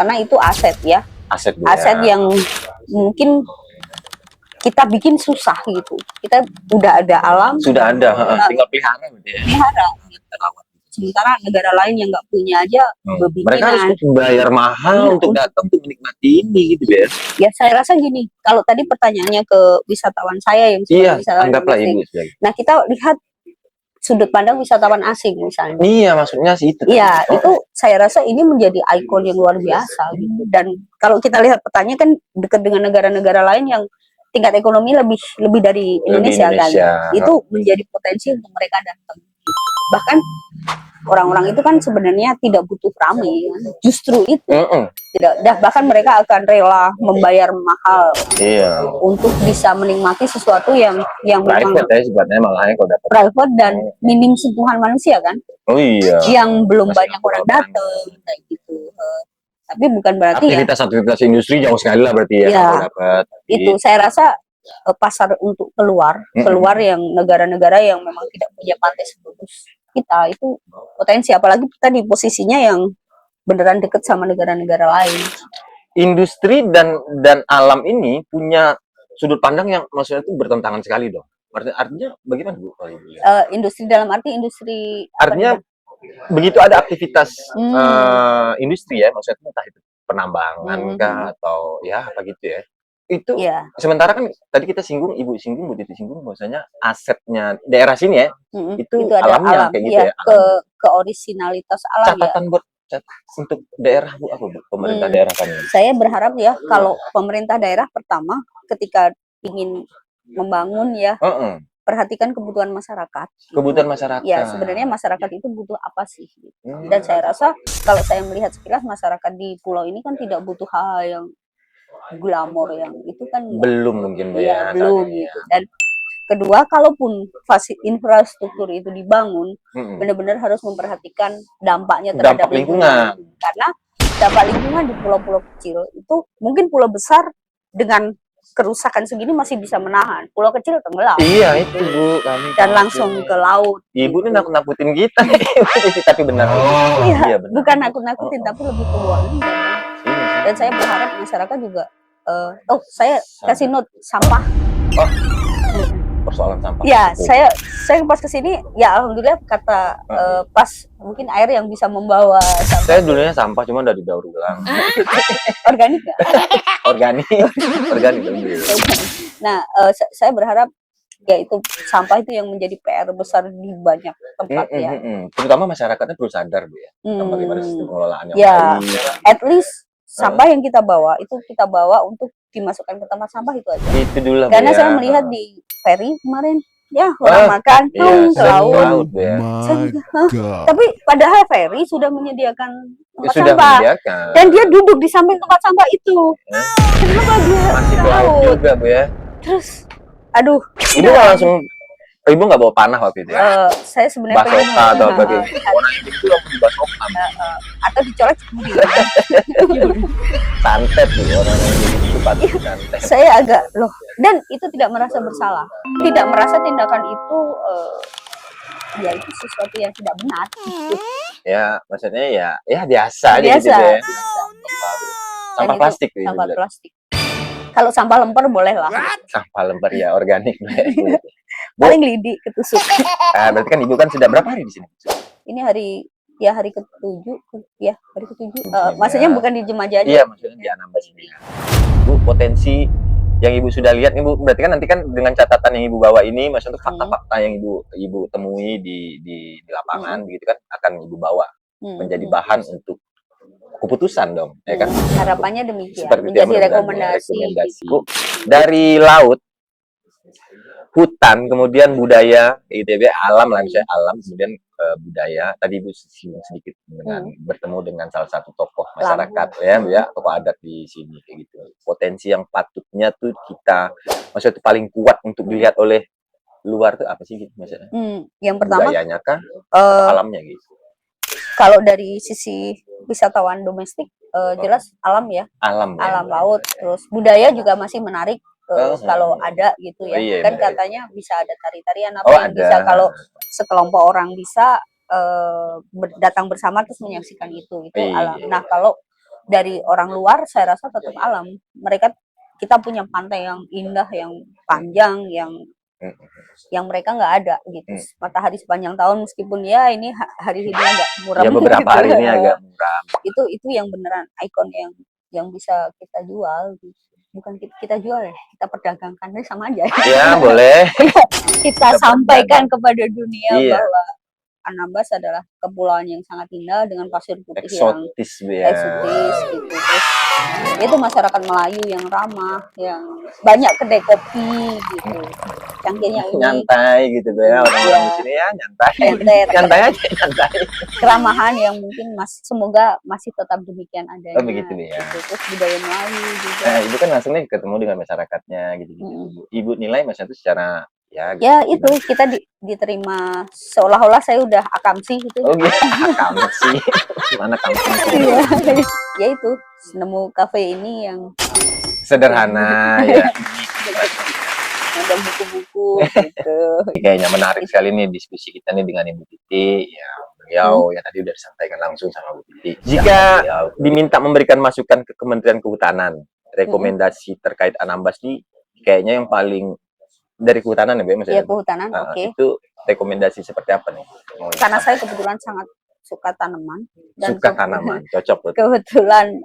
karena itu aset ya, Aset aset yang mungkin kita bikin susah gitu. Kita udah ada alam, sudah ada, tinggal pelihara gitu ya. Pelihara. Sementara negara lain yang nggak punya aja mereka harus bayar mahal untuk datang untuk menikmati ini gitu ya. Ya saya rasa gini, kalau tadi pertanyaannya ke wisatawan saya yang wisatawan anggaplah domestik. Nah kita lihat sudut pandang wisatawan asing misalnya. Iya, maksudnya sih itu. Iya, itu saya rasa ini menjadi ikon yang luar biasa gitu. Dan kalau kita lihat petanya kan dekat dengan negara-negara lain yang tingkat ekonomi lebih dari Indonesia kan. Itu menjadi potensi untuk mereka datang. Bahkan orang-orang itu kan sebenarnya tidak butuh ramai, justru itu tidak. Bahkan mereka akan rela membayar mahal untuk bisa menikmati sesuatu yang private ya sebenarnya, malah kalau dapat private dan minim sentuhan manusia kan. Yang belum banyak orang datang kayak gitu. Tapi bukan berarti aktivitas industri jauh sekali lah berarti ya, dapat. Itu saya rasa pasar untuk keluar yang negara-negara yang memang tidak punya pantai sebagus kita itu potensi, apalagi kita di posisinya yang beneran deket sama negara-negara lain. Industri dan alam ini punya sudut pandang yang maksudnya itu bertentangan sekali dong. Artinya bagaimana Bu? Industri dalam arti industri artinya begitu ada aktivitas industri ya, maksudnya entah itu penambangan kah atau ya apa gitu ya. Itu sementara kan tadi kita Ibu singgung bahwasanya asetnya daerah sini ya, itu alamnya kayak gitu ya. Ke originalitas alam. Catatan buat untuk daerah Bu apa Bu? Pemerintah daerah kan. Saya berharap ya kalau pemerintah daerah pertama ketika ingin membangun ya, perhatikan kebutuhan masyarakat. Kebutuhan masyarakat. Ya, sebenarnya masyarakat itu butuh apa sih? Dan saya rasa kalau saya melihat sekilas masyarakat di pulau ini kan tidak butuh hal yang glamor yang itu kan belum mungkin ya, belum gitu. Dan kedua, kalaupun infrastruktur itu dibangun, benar-benar harus memperhatikan dampaknya terhadap lingkungan. Karena dampak lingkungan di pulau-pulau kecil itu mungkin pulau besar dengan kerusakan segini masih bisa menahan, pulau kecil tenggelam. Iya itu Bu, dan langsung ke laut. Ibu ini nakut-nakutin kita, tapi benar. Iya, bukan nakut-nakutin tapi lebih ke warning. Dan saya berharap masyarakat juga, saya kasih note sampah. Persoalan sampah. Ya, saya pas kesini, ya alhamdulillah kata pas mungkin air yang bisa membawa sampah. Saya dulunya sampah cuma udah didaur ulang. Organik nggak? Organik. Nah, saya berharap ya itu sampah itu yang menjadi PR besar di banyak tempat ya. Terutama masyarakatnya perlu sadar Bu ya, bagaimana sistem pengelolaan yang baik. At least sampah yang kita bawa itu kita bawa untuk dimasukkan ke tempat sampah itu aja. Itu dulu lah. Karena saya melihat di ferry kemarin, ya orang makan ke laut. Tapi padahal ferry sudah menyediakan tempat sampah. Dan dia duduk di samping tempat sampah itu. Kenapa dia masih ke laut juga Bu ya? Terus, aduh. Ibu langsung, Ibu nggak bawa panah waktu itu ya? Saya sebenarnya basoka atau bagaimana? Orang itu langsung basoka. Atau dicolek sendiri. Santet tuh orang itu pasti santet. Saya agak loh, dan itu tidak merasa bersalah, tidak merasa tindakan itu ya itu sesuatu yang tidak benar. Ya maksudnya ya biasa aja gitu ya. Sampah plastik. Sampah plastik. Kalau sampah lemper boleh lah. Sampah lemper ya organik. Paling lidi ketusuk. Berarti kan Ibu kan sudah berapa hari di sini? Ini hari ke-7 ya, hari ke-7. Maksudnya bukan di Jemaja aja. Iya, maksudnya di Anambas ini. Bu, potensi yang Ibu sudah lihat Ibu, berarti kan nanti kan dengan catatan yang Ibu bawa ini, maksudnya fakta-fakta yang Ibu temui di lapangan begitu kan akan Ibu bawa menjadi bahan untuk keputusan dong, ya kan? Harapannya demikian, menjadi rekomendasi. Bu, dari laut, hutan, kemudian budaya, ITB, alam lah misalnya alam, kemudian budaya. Tadi Ibu singgung sedikit dengan bertemu dengan salah satu tokoh masyarakat ya, tokoh adat di sini kayak gitu. Potensi yang patutnya tuh kita, maksudnya itu paling kuat untuk dilihat oleh luar tuh apa sih gitu maksudnya? Yang pertama, budayanya kah? Alamnya gitu. Kalau dari sisi wisatawan domestik, jelas alam ya, alam laut, terus budaya juga masih menarik. Kalau ada gitu ya, kan katanya bisa ada tari-tarian apa yang bisa kalau sekelompok orang bisa datang bersama terus menyaksikan itu alam. Nah kalau dari orang luar saya rasa tetap alam. Kita punya pantai yang indah, yang panjang, yang mereka nggak ada gitu. Matahari sepanjang tahun meskipun ya ini hari ini agak muram. Ya beberapa gitu. hari ini agak muram. Itu yang beneran ikon yang bisa kita jual. Gitu. Bukan kita jual ya, kita perdagangkan sama aja. Ya boleh. kita sampaikan kepada dunia bahwa Anambas adalah kepulauan yang sangat indah dengan pasir putih eksotis, yang eksotis gitu. Terus itu masyarakat Melayu yang ramah, yang banyak kedai kopi gitu. Cangkirnya unik. Nyantai gitu ya, orang-orang di sini ya nyantai. Nyantai aja, nyantai. Keramahan yang mungkin semoga masih tetap demikian adanya. Oh begitu ya. Gitu. Terus budaya Melayu juga. Nah, Ibu kan langsung nih ketemu dengan masyarakatnya gitu-gitu. Ibu nilai masyarakat secara ya gitu, kita diterima seolah-olah saya udah akamsi gitu. Oh gitu, akamsi. Mana akamsi? Ya itu, nemu kafe ini yang sederhana ya. Ada buku-buku gitu. Kayaknya menarik sekali nih diskusi kita nih dengan Ibu Titi. Ya, beliau ya tadi udah disampaikan langsung sama Bu Titi. Jika diminta memberikan masukan ke Kementerian Kehutanan, rekomendasi terkait Anambas nih kayaknya yang paling dari kehutanan ya, Bu? Iya, kehutanan, oke. Itu rekomendasi seperti apa nih? Karena saya kebetulan sangat suka tanaman. Dan suka tanaman, cocok betul. Kebetulan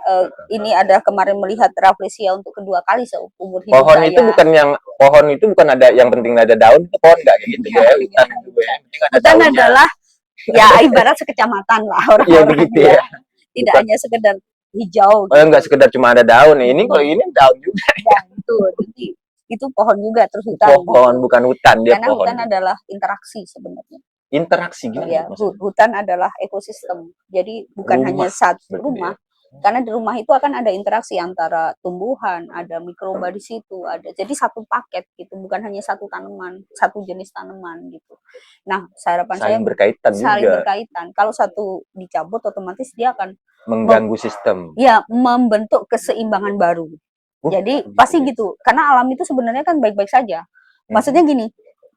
ini ada kemarin melihat rafflesia untuk kedua kali seumur hidup pohon saya. Pohon itu bukan ada yang penting ada daun, itu pohon nggak kayak gitu ya. Hutan adalah ya ibarat sekecamatan lah orang-orang. Ya begitu ya. Tidak hanya sekedar hijau. Oh, nggak sekedar cuma ada daun nih. Ini kalau ini daun juga. Ya, jadi itu pohon juga terus hutan. Pohon bukan hutan dia. Karena pohon. Hutan adalah interaksi sebenarnya. Interaksi gitu. Ya, hutan adalah ekosistem. Jadi bukan hanya satu rumah. Karena di rumah itu akan ada interaksi antara tumbuhan, ada mikroba di situ, ada. Jadi satu paket gitu, bukan hanya satu tanaman, satu jenis tanaman gitu. Nah, harapan saya saling berkaitan. Kalau satu dicabut otomatis dia akan mengganggu sistem. Ya, membentuk keseimbangan baru. Jadi pasti gitu. Karena alam itu sebenarnya kan baik-baik saja. Maksudnya gini,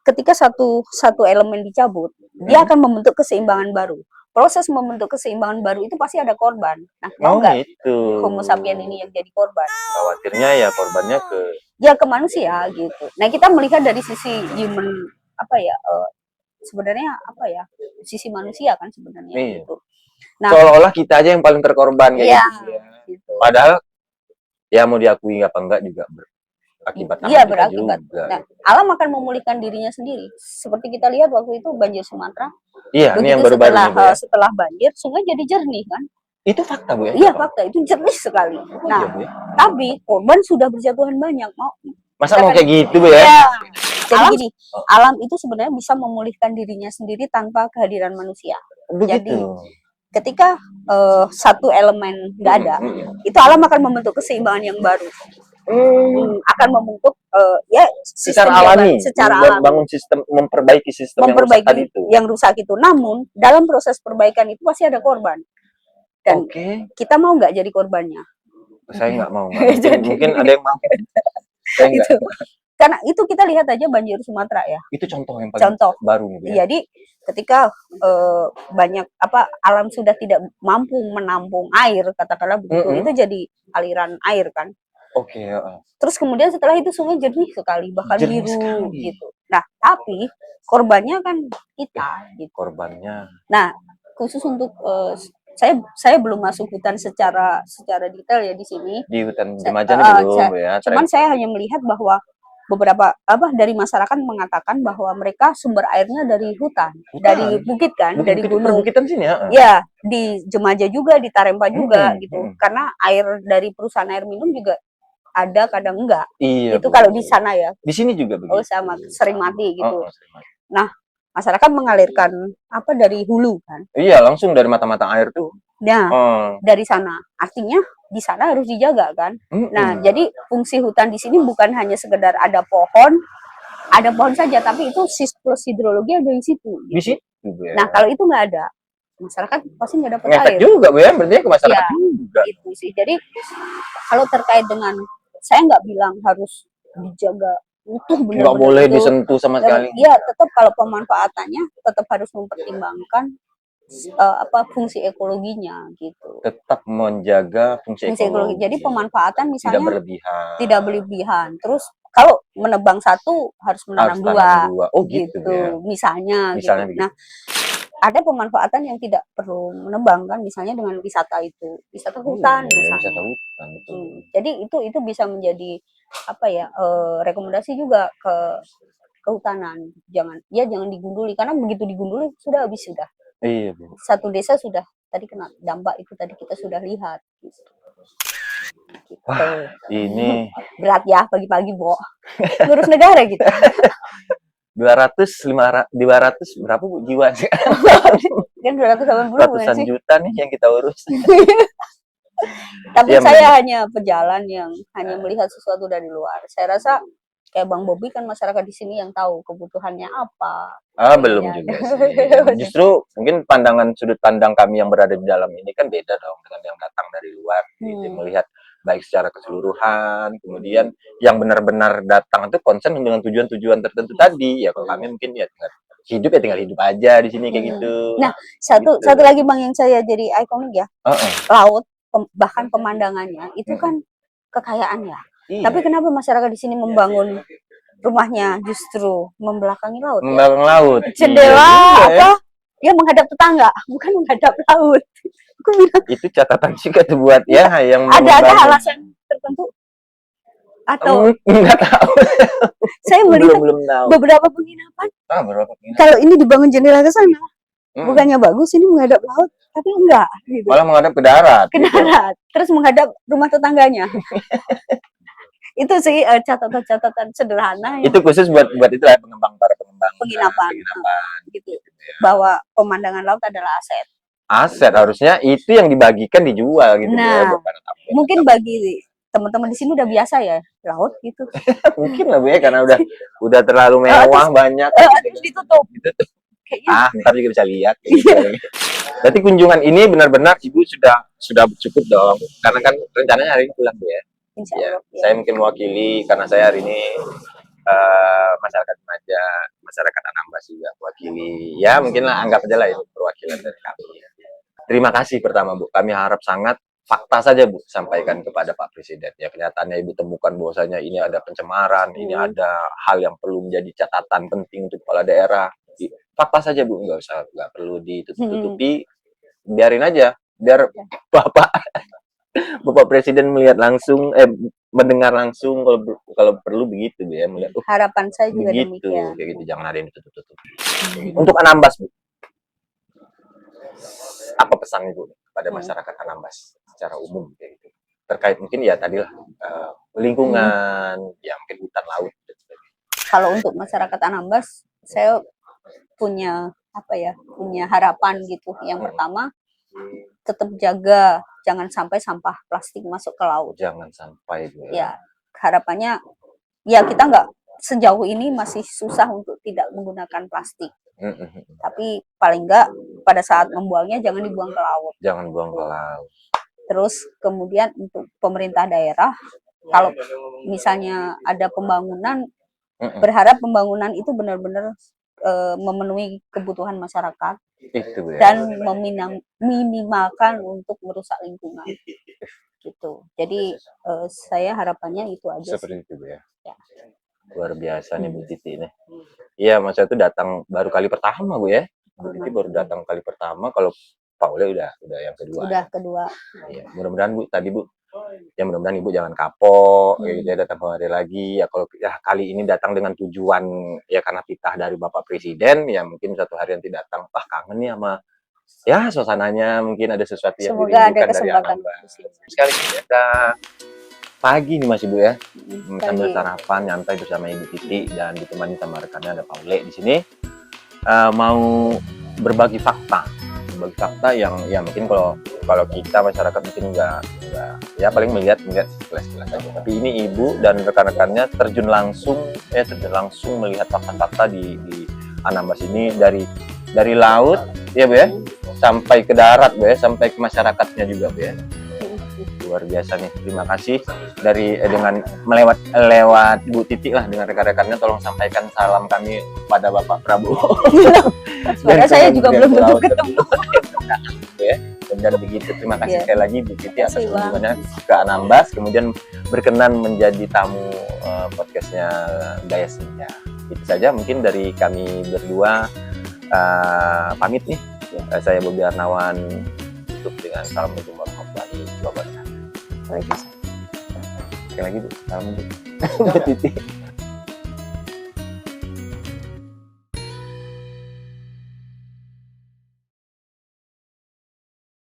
ketika satu elemen dicabut, dia akan membentuk keseimbangan baru. Proses membentuk keseimbangan baru itu pasti ada korban. Nah, mau nggak Homo sapien ini yang jadi korban? Khawatirnya ya korbannya ke manusia gitu. Nah, kita melihat dari sisi human sebenarnya sisi manusia kan sebenarnya gitu. Nah, seolah-olah kita aja yang paling terkorban kayak gitu. Padahal ya mau diakui apa enggak juga berakibat. Iya, berakibat. Nah, alam akan memulihkan dirinya sendiri. Seperti kita lihat waktu itu banjir Sumatera. Iya, ini yang baru-baru setelah banjir, sungai jadi jernih kan? Itu fakta, Bu ya? Iya, fakta. Itu jernih sekali. Nah, tapi korban sudah berjatuhan banyak. Masa mau kayak gitu, Bu ya? Ya. Jadi gini, alam itu sebenarnya bisa memulihkan dirinya sendiri tanpa kehadiran manusia. Begitu. Jadi ketika satu elemen nggak ada, itu alam akan membentuk keseimbangan yang baru. Akan membentuk secara alami, bangun sistem, memperbaiki sistem yang rusak itu. Namun dalam proses perbaikan itu pasti ada korban. Dan kita mau nggak jadi korbannya? Saya nggak mau. Mungkin ada yang mau. Itu. Karena itu kita lihat aja banjir Sumatera ya. Itu contoh yang paling baru nih. Ya. Jadi ketika banyak alam sudah tidak mampu menampung air, katakanlah begitu, itu jadi aliran air kan. Terus kemudian setelah itu sungai jernih sekali, bahkan biru gitu. Nah, tapi korbannya kan kita gitu. Korbannya. Nah, khusus untuk saya belum masuk hutan secara detail ya di sini. Di hutan Jemajang belum ya. Cuman saya hanya melihat bahwa beberapa dari masyarakat mengatakan bahwa mereka sumber airnya dari hutan, dari bukit kan, dari gunung. Bukitan sini ya. Ya, di Jemaja juga, di Tarempa juga gitu. Karena air dari perusahaan air minum juga ada, kadang enggak. Iya, itu kalau di sana ya. Di sini juga begitu. Oh, sama, sering mati gitu. Nah, masyarakat mengalirkan dari hulu kan. Iya, langsung dari mata-mata air tuh. Nah, dari sana. Artinya di sana harus dijaga kan. Nah, jadi fungsi hutan di sini bukan hanya sekedar ada pohon saja, tapi itu siklus hidrologi ada di situ. Gitu. Di situ. Nah, kalau itu nggak ada, masyarakat pasti nggak dapat air. Juga, Bu ya, berarti ke masyarakat juga. Itu sih. Jadi kalau terkait dengan, saya nggak bilang harus dijaga utuh benar-benar. Nggak boleh disentuh sama sekali. Iya, tetap kalau pemanfaatannya tetap harus mempertimbangkan fungsi ekologinya gitu. Tetap menjaga fungsi Fungsi ekologi. ekologi. Jadi pemanfaatan Tidak misalnya berlebihan. tidak berlebihan. Terus kalau menebang satu harus menanam Harus tanam dua, dua. Oh gitu ya. misalnya Misalnya gitu. begitu. Nah, ada pemanfaatan yang tidak perlu menebang kan, misalnya dengan wisata itu, wisata hutan Iya, misalnya. wisata hutan, betul. Jadi itu bisa menjadi apa ya, rekomendasi juga ke kehutanan. Jangan digunduli, karena begitu digunduli sudah habis sudah. Iya, Bu. Satu desa sudah tadi kena dampak itu tadi kita sudah lihat. Gitu. Wah, ini berat ya pagi-pagi, Bo. Ngurus negara gitu. 200 berapa Bu jiwa sih? Kan 280 bukan Ratusan sih? juta nih yang kita urus. Tapi Iya, saya hanya pejalan yang hanya melihat sesuatu dari luar. Saya rasa kayak Bang Bobi kan masyarakat di sini yang tahu kebutuhannya apa. Belum juga sih. Justru mungkin sudut pandang kami yang berada di dalam ini kan beda dong dengan yang datang dari luar. Gitu, melihat baik secara keseluruhan, kemudian yang benar-benar datang itu konsen dengan tujuan-tujuan tertentu tadi. Ya kalau kami mungkin ya tinggal hidup aja di sini kayak gitu. Nah, satu lagi Bang yang saya jadi ikonik ya. Laut, bahkan pemandangannya itu kan kekayaan ya. Iya. Tapi kenapa masyarakat di sini membangun rumahnya justru membelakangi laut? Membelakangi laut. Jendela apa? Dia menghadap tetangga, bukan menghadap laut. Aku bilang, itu catatan juga tuh buat ya yang ada alasan tertentu atau enggak tahu. Saya melihat belum tahu. beberapa penginapan. Kalau ini dibangun jendela ke sana, bukannya bagus, ini menghadap laut, tapi enggak. Gitu. Malah menghadap ke darat. Ke darat, terus menghadap rumah tetangganya. Itu sih catatan-catatan sederhana. Itu khusus buat itu ya para pengembang penginapan. Gitu. Bahwa pemandangan laut adalah aset. Aset harusnya itu yang dibagikan dijual gitu. Nah, mungkin bagi teman-teman di sini udah biasa ya laut gitu. Mungkin lah Bu ya, karena udah terlalu mewah banyak. Terus ditutup. Ntar juga bisa lihat. Berarti kunjungan ini benar-benar Ibu sudah cukup dong. Karena kan rencananya hari ini pulang Bu ya. Ya, saya mungkin mewakili karena saya hari ini masyarakat Remaja, masyarakat Anambas juga mewakili. Ya mungkin lah anggap aja lah itu perwakilan dari kami. Terima kasih pertama Bu. Kami harap sangat fakta saja Bu sampaikan kepada Pak Presiden. Ya kelihatannya Ibu temukan bahwasanya ini ada pencemaran, ini ada hal yang perlu menjadi catatan penting untuk kepala daerah. Fakta saja Bu, nggak perlu ditutup-tutupi. Biarin aja, biar Bapak Presiden melihat langsung, mendengar langsung kalau perlu begitu ya, melihat. Harapan saya juga begitu, demikian. Kayak gitu, jangan ada yang ditutup-tutup. Untuk Anambas Bu, apa pesan Ibu kepada masyarakat Anambas secara umum kayak gitu? Terkait mungkin ya tadilah lingkungan, ya mungkin hutan laut dan sebagainya. Kalau untuk masyarakat Anambas, saya punya harapan gitu. Yang pertama, tetap jaga jangan sampai sampah plastik masuk ke laut. Jangan sampai. Ya, harapannya ya kita nggak sejauh ini masih susah untuk tidak menggunakan plastik. Tapi paling nggak pada saat membuangnya jangan dibuang ke laut. Jangan buang ke laut. Terus kemudian untuk pemerintah daerah, kalau misalnya ada pembangunan, berharap pembangunan itu benar-benar memenuhi kebutuhan masyarakat itu, ya. Dan minimalkan untuk merusak lingkungan gitu. Jadi saya harapannya itu aja. Seperti itu ya. Luar biasa nih Bu Titi nih. Iya, masa itu datang baru kali pertama Bu ya. Bu Titi baru datang kali pertama. Kalau Pak Ule udah yang kedua. Udah kedua. Iya, mudah-mudahan Bu tadi Bu. Ya mudah-mudahan Ibu jangan kapok, ya datang kembali lagi. Ya kalau kali ini datang dengan tujuan ya karena titah dari Bapak Presiden, ya mungkin satu hari nanti datang, kangen nih sama ya suasananya, mungkin ada sesuatu yang dirindukan dari Anambas. Sekali kita pagi nih Mas Ibu ya, sambil sarapan nyantai bersama Ibu Titi dan ditemani sama rekannya ada Pak Ule di sini, mau berbagi fakta yang ya mungkin kalau kita masyarakat mungkin enggak ya paling melihat sekilas-sekilas aja. Tapi ini Ibu dan rekan-rekannya terjun langsung melihat fakta-fakta di Anambas ini dari laut ya Bu ya sampai ke darat Bu ya, sampai ke masyarakatnya juga Bu ya. Luar biasa nih. Terima kasih dengan lewat Bu Titi lah dengan rekan-rekannya, tolong sampaikan salam kami pada Bapak Prabowo. Sebenarnya saya juga belum tentu ketemu. Ya. Dan begitu, terima kasih sekali lagi Bu Titi atas Terima kasih, Bang. kunjungannya ke Anambas, kemudian berkenan menjadi tamu podcastnya Gaya Senja. Itu saja mungkin dari kami berdua, pamit nih. Saya Bobi Arnawan, tutup dengan Assalamualaikum warahmatullahi wabarakatuh. Waalaikumsalam. Sekali lagi Bu, salam Bu Titi.